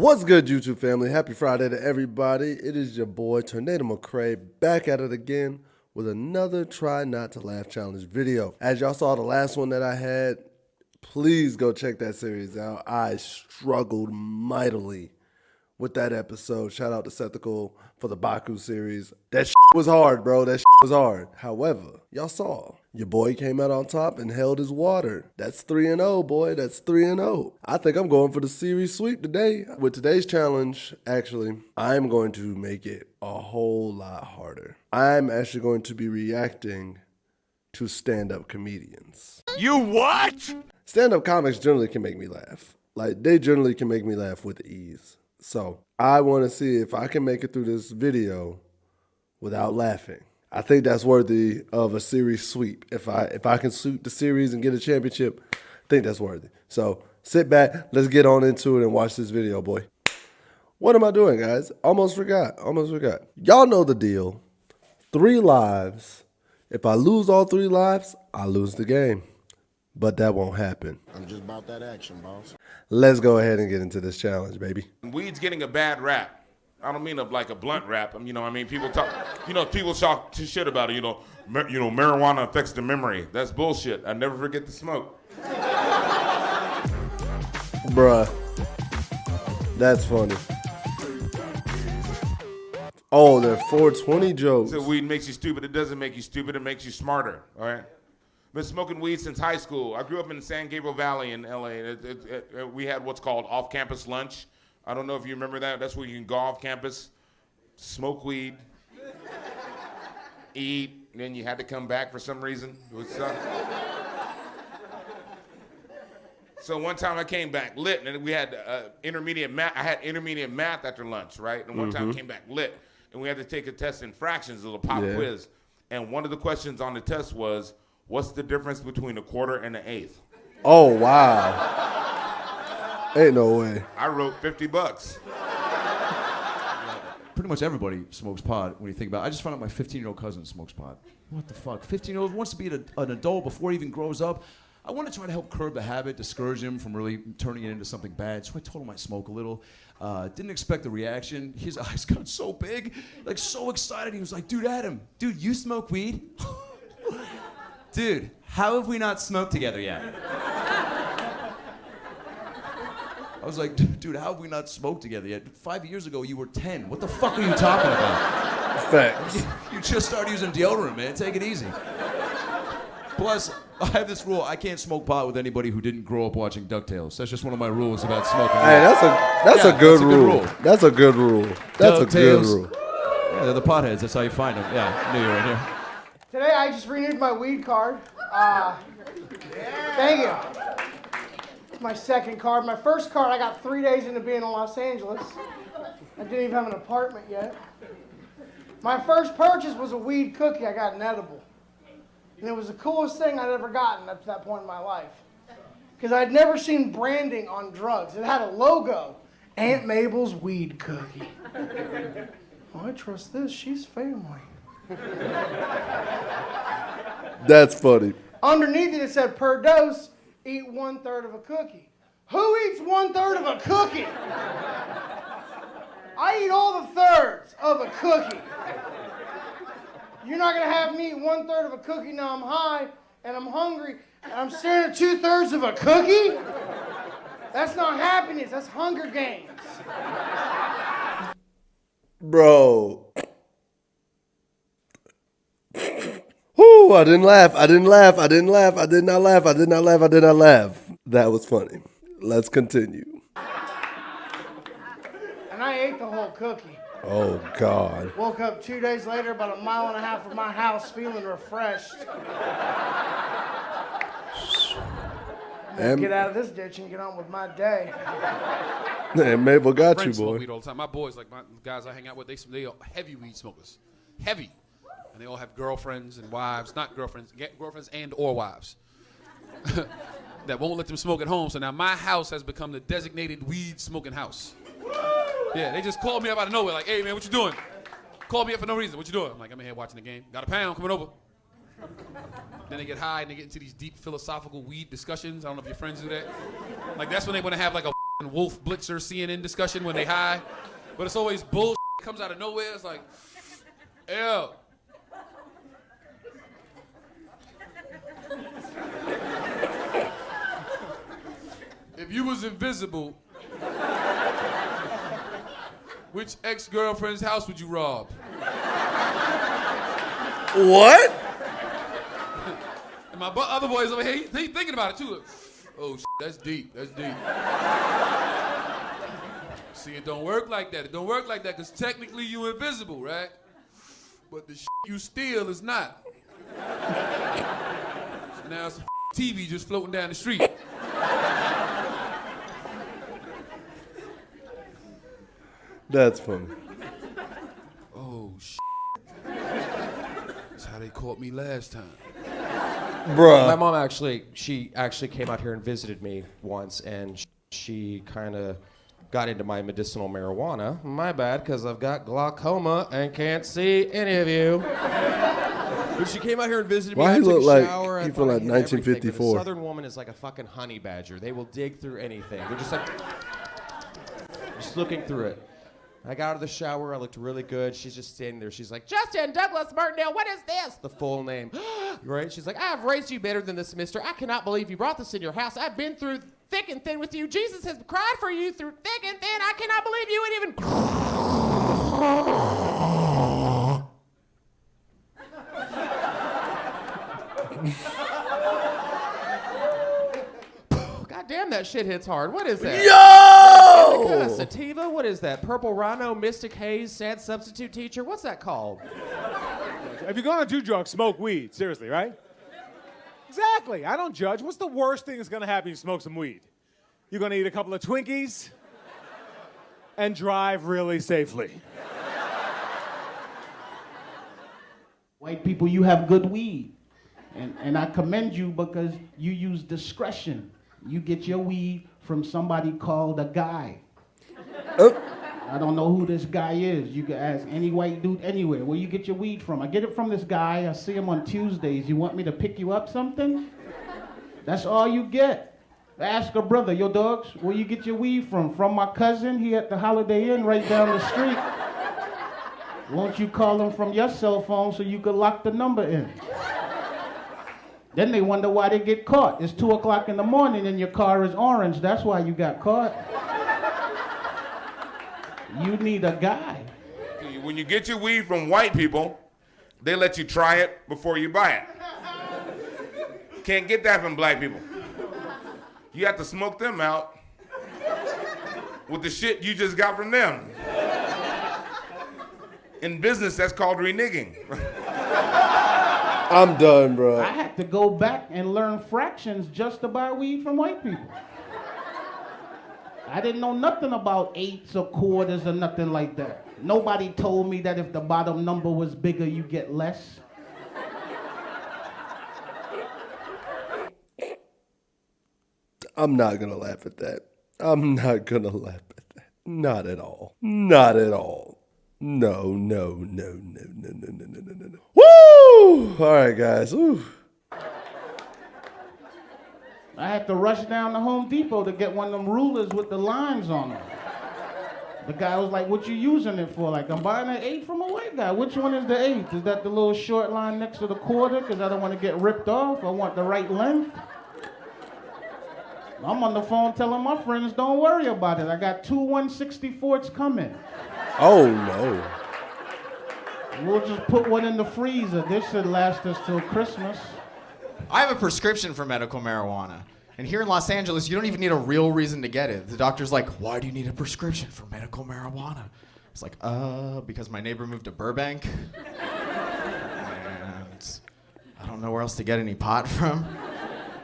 What's good, YouTube family? Happy Friday to everybody. It is your boy, TornadoMcRae, back at it again with another Try Not to Laugh Challenge video. As y'all saw the last one that I had, please go check that series out. I struggled mightily with that episode. Shout out to Sethical for the Baku series. That shit was hard, bro. That shit was hard. However, y'all saw, your boy came out on top and held his water. That's 3-0, boy. That's 3-0. I think I'm going for the series sweep today. With today's challenge, actually, I'm going to make it a whole lot harder. I'm actually going to be reacting to stand-up comedians. You what? Stand-up comics generally can make me laugh. Like, they generally can make me laugh with ease. So I want to see if I can make it through this video without laughing. I think that's worthy of a series sweep. If I can sweep the series and get a championship, I think that's worthy. So sit back, let's get on into it and watch this video, boy. What am I doing, guys? Almost forgot. Y'all know the deal. 3 lives. If I lose all 3 lives, I lose the game. But that won't happen. I'm just about that action, boss. Let's go ahead and get into this challenge, baby. Weed's getting a bad rap. I don't mean like a blunt rap. People talk, people talk shit about it. Marijuana affects the memory. That's bullshit. I never forget to smoke. Bruh, that's funny. Oh, they're 420 jokes. So weed makes you stupid. It doesn't make you stupid. It makes you smarter. All right. Been smoking weed since high school. I grew up in San Gabriel Valley in LA. We had what's called off-campus lunch. I don't know if you remember that. That's where you can go off campus, smoke weed, eat, and then you had to come back for some reason. So one time I came back lit, and we had intermediate math. I had intermediate math after lunch, right? And one time I came back lit, and we had to take a test in fractions, a little pop quiz. And one of the questions on the test was, what's the difference between a quarter and an eighth? Oh, wow. Ain't no way. I wrote $50. Pretty much everybody smokes pot when you think about it. I just found out my 15-year-old cousin smokes pot. What the fuck? 15-year-old wants to be an adult before he even grows up. I want to try to help curb the habit, discourage him from really turning it into something bad. So I told him I smoke a little. Didn't expect the reaction. His eyes got so big, like so excited. He was like, dude, Adam, Dude, you smoke weed? Dude, how have we not smoked together yet? I was like, dude, how have we not smoked together yet? 5 years ago, you were 10. What the fuck are you talking about? Facts. You just started using deodorant, man. Take it easy. Plus, I have this rule. I can't smoke pot with anybody who didn't grow up watching DuckTales. That's just one of my rules about smoking. Hey, that's a good rule. That's a good rule. That's a good rule. Yeah, they're the potheads. That's how you find them. Yeah, I knew you were right here. Today I just renewed my weed card. Thank you. It's my second card. My first card I got 3 days into being in Los Angeles. I didn't even have an apartment yet. My first purchase was a weed cookie. I got an edible. And it was the coolest thing I'd ever gotten up to that point in my life. Because I'd never seen branding on drugs. It had a logo. Aunt Mabel's weed cookie. Oh, I trust this. She's family. That's funny. Underneath it said, per dose, eat 1/3 of a cookie. Who eats 1/3 of a cookie? I eat all the thirds of a cookie. You're not gonna have me eat 1/3 of a cookie now I'm high and I'm hungry and I'm staring at 2/3 of a cookie? That's not happiness, that's Hunger Games. Bro. Whoo, I didn't laugh. I did not laugh. That was funny. Let's continue. And I ate the whole cookie. Oh, God. Woke up 2 days later, about 1.5 miles from my house, feeling refreshed. Get out of this ditch and get on with my day. And Mabel got you, Friends smoke boy. weed all the time. My boys, like my guys I hang out with, they are heavy weed smokers. Heavy. And they all have girlfriends and wives, not girlfriends, girlfriends and or wives that won't let them smoke at home. So now my house has become the designated weed smoking house. Yeah, they just called me up out of nowhere like, hey man, what you doing? Called me up for no reason. What you doing? I'm like, I'm in here watching the game. Got a pound coming over. Then they get high and they get into these deep philosophical weed discussions. I don't know if your friends do that. Like that's when they want to have like a Wolf Blitzer CNN discussion when they high, but it's always bullshit comes out of nowhere. It's like, ew. If you was invisible, which ex-girlfriend's house would you rob? What? And my other boys over here, he thinking about it too. Oh, that's deep. That's deep. See, it don't work like that. It don't work like that because technically you invisible, right? But the you steal is not. So now it's a TV just floating down the street. That's funny. Oh, that's how they caught me last time. Bruh. My mom she actually came out here and visited me once, and she kind of got into my medicinal marijuana. My bad, because I've got glaucoma and can't see any of you. But she came out here and visited me. Why I he took look a like shower. he I feel thought I like hit everything, but 1954. a Southern woman is like a fucking honey badger. They will dig through anything. They're just like, just looking through it. I got out of the shower, I looked really good. She's just standing there. She's like, Justin Douglas Martindale, what is this? The full name. Right? She's like, I have raised you better than this, mister. I cannot believe you brought this in your house. I've been through thick and thin with you. Jesus has cried for you through thick and thin. I cannot believe you would even... God damn, that shit hits hard. What is that? Yo! Kind of sativa? What is that? Purple Rhino, Mystic Haze, Sad Substitute Teacher? What's that called? If you're gonna do drugs, smoke weed. Seriously, right? Exactly. I don't judge. What's the worst thing that's gonna happen if you smoke some weed? You're gonna eat a couple of Twinkies and drive really safely. White people, you have good weed. And I commend you because you use discretion. You get your weed from somebody called a guy. I don't know who this guy is. You can ask any white dude anywhere. Where you get your weed from? I get it from this guy. I see him on Tuesdays. You want me to pick you up something? That's all you get. Ask a brother, yo dogs, where you get your weed from? From my cousin. He at the Holiday Inn right down the street. Won't you call him from your cell phone so you could lock the number in? Then they wonder why they get caught. It's 2 o'clock in the morning and your car is orange. That's why you got caught. You need a guy. When you get your weed from white people, they let you try it before you buy it. Can't get that from black people. You have to smoke them out with the shit you just got from them. In business, that's called reneging. I'm done, bro. I had to go back and learn fractions just to buy weed from white people. I didn't know nothing about eighths or quarters or nothing like that. Nobody told me that if the bottom number was bigger, you get less. I'm not gonna laugh at that. I'm not gonna laugh at that. Not at all. Not at all. No. Woo! All right, guys. Woo. I had to rush down to Home Depot to get one of them rulers with the lines on them. The guy was like, what you using it for? Like, I'm buying an 8 from a white guy. Which one is the 8? Is that the little short line next to the quarter? Because I don't want to get ripped off. I want the right length. I'm on the phone telling my friends, don't worry about it. I got 2 1/64s coming. Oh, no. We'll just put one in the freezer. This should last us till Christmas. I have a prescription for medical marijuana. And here in Los Angeles, you don't even need a real reason to get it. The doctor's like, why do you need a prescription for medical marijuana? It's like, because my neighbor moved to Burbank. And I don't know where else to get any pot from.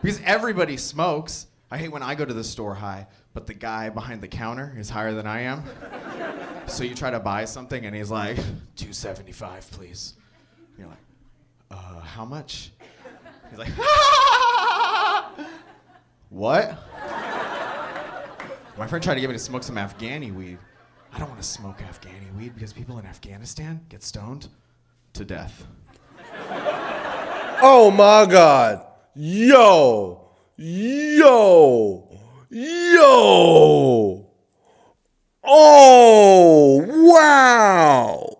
Because everybody smokes. I hate when I go to the store high, but the guy behind the counter is higher than I am. So you try to buy something and he's like, $2.75, please. And you're like, how much? He's like, what? My friend tried to get me to smoke some Afghani weed. I don't want to smoke Afghani weed because people in Afghanistan get stoned to death. Oh, my God. Yo. Yo! Oh, wow!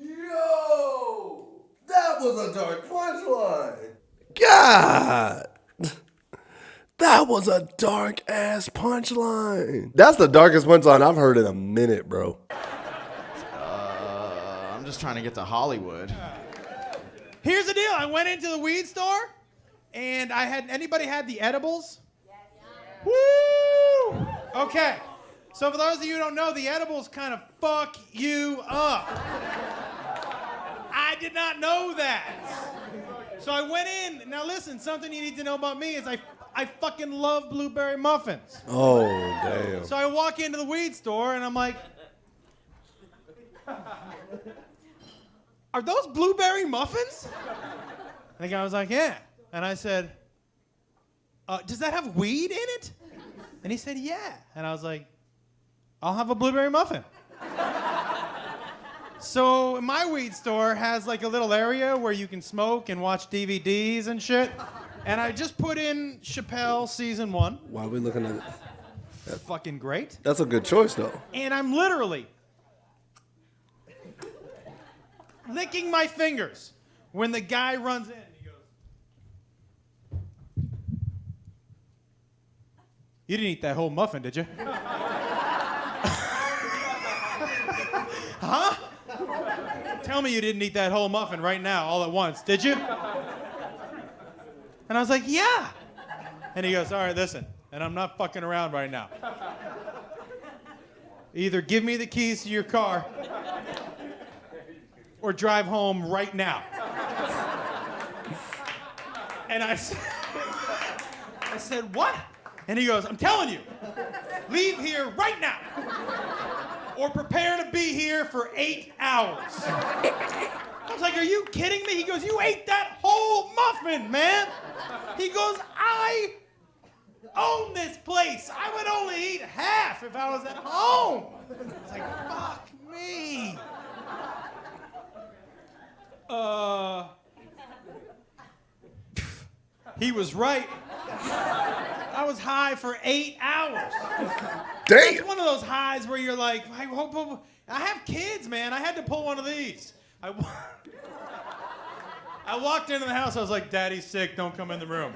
Yo! That was a dark punchline. God! That was a dark ass punchline. That's the darkest punchline I've heard in a minute, bro. I'm just trying to get to Hollywood. Here's the deal. I went into the weed store, and anybody had the edibles? Yes. Woo! Okay. So for those of you who don't know, the edibles kind of fuck you up. I did not know that. So I went in. Now listen, something you need to know about me is I fucking love blueberry muffins. Oh, damn. So I walk into the weed store, and I'm like, are those blueberry muffins? And the guy was like, yeah. And I said, does that have weed in it? And he said, yeah. And I was like, I'll have a blueberry muffin. So my weed store has like a little area where you can smoke and watch DVDs and shit. And I just put in Chappelle season 1. Why are we looking at it? Fucking great. That's a good choice, though. And I'm literally licking my fingers when the guy runs in. He goes, "You didn't eat that whole muffin, did you?" Huh? Tell me you didn't eat that whole muffin right now, all at once, did you? And I was like, yeah. And he goes, all right, listen, and I'm not fucking around right now. Either give me the keys to your car or drive home right now. And I said, what? And he goes, I'm telling you, leave here right now or prepare to be here for 8 hours. I was like, are you kidding me? He goes, you ate that whole muffin, man. He goes, I own this place. I would only eat half if I was at home. I was like, fuck me. He was right. I was high for 8 hours. Damn. It's one of those highs where you're like, I have kids, man. I had to pull one of these. I walked into the house. I was like, Daddy's sick. Don't come in the room.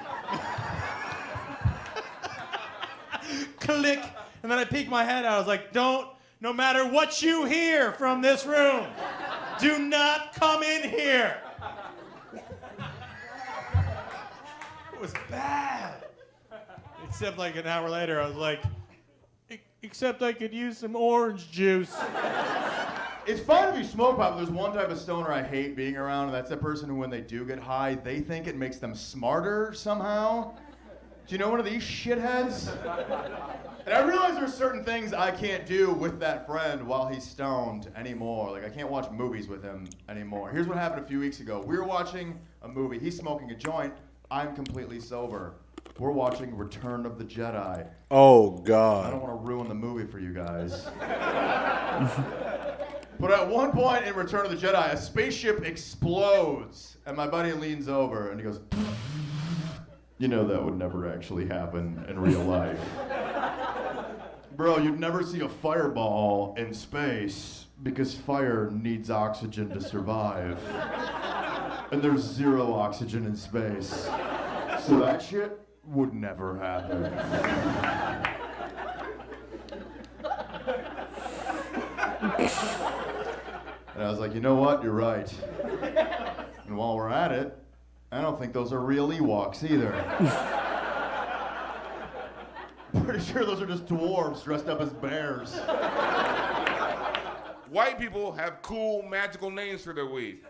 Click. And then I peeked my head out. I was like, no matter what you hear from this room, do not come in here. It was bad. Except like an hour later, I was like, except I could use some orange juice. It's fine if you smoke pot, but there's one type of stoner I hate being around, and that's the person who, when they do get high, they think it makes them smarter somehow. Do you know one of these shitheads? And I realize there's certain things I can't do with that friend while he's stoned anymore. Like, I can't watch movies with him anymore. Here's what happened a few weeks ago. We were watching a movie. He's smoking a joint. I'm completely sober. We're watching Return of the Jedi. Oh, God. I don't want to ruin the movie for you guys. But at one point in Return of the Jedi, a spaceship explodes, and my buddy leans over and he goes, you know that would never actually happen in real life. Bro, you'd never see a fireball in space because fire needs oxygen to survive. And there's 0 oxygen in space. So that shit would never happen. And I was like, you know what? You're right. And while we're at it, I don't think those are real Ewoks either. Pretty sure those are just dwarves dressed up as bears. White people have cool, magical names for their weed.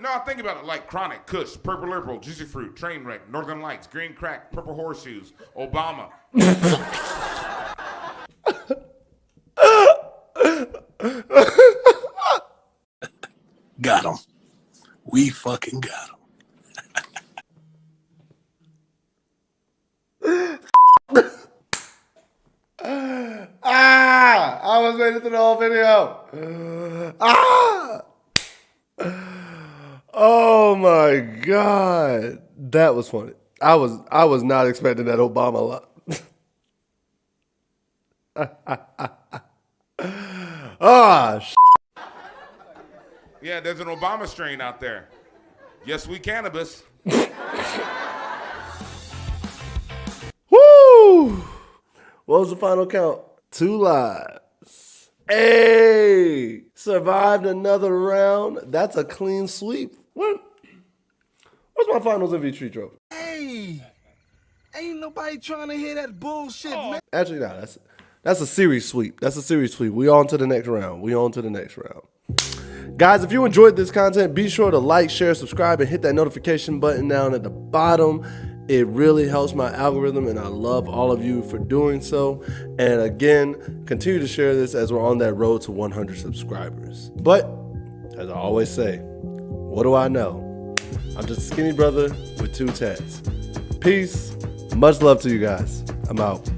No, think about it, like Chronic, Kush, Purple Liberal, Juicy Fruit, Trainwreck, Northern Lights, Green Crack, Purple Horseshoes, Obama. Got him. We fucking got him. I almost made it through the whole video. Oh my God. That was funny. I was not expecting that Obama lot. Yeah, there's an Obama strain out there. Yes, we cannabis. Woo! What was the final count? 2 lives. Hey! Survived another round. That's a clean sweep. What? What's my finals MVP trophy? Hey! Ain't nobody trying to hear that bullshit, man. Actually, no. That's a series sweep. That's a series sweep. We on to the next round. Guys, if you enjoyed this content, be sure to like, share, subscribe, and hit that notification button down at the bottom. It really helps my algorithm, and I love all of you for doing so. And again, continue to share this as we're on that road to 100 subscribers. But, as I always say, what do I know? I'm just a skinny brother with 2 tats. Peace. Much love to you guys. I'm out.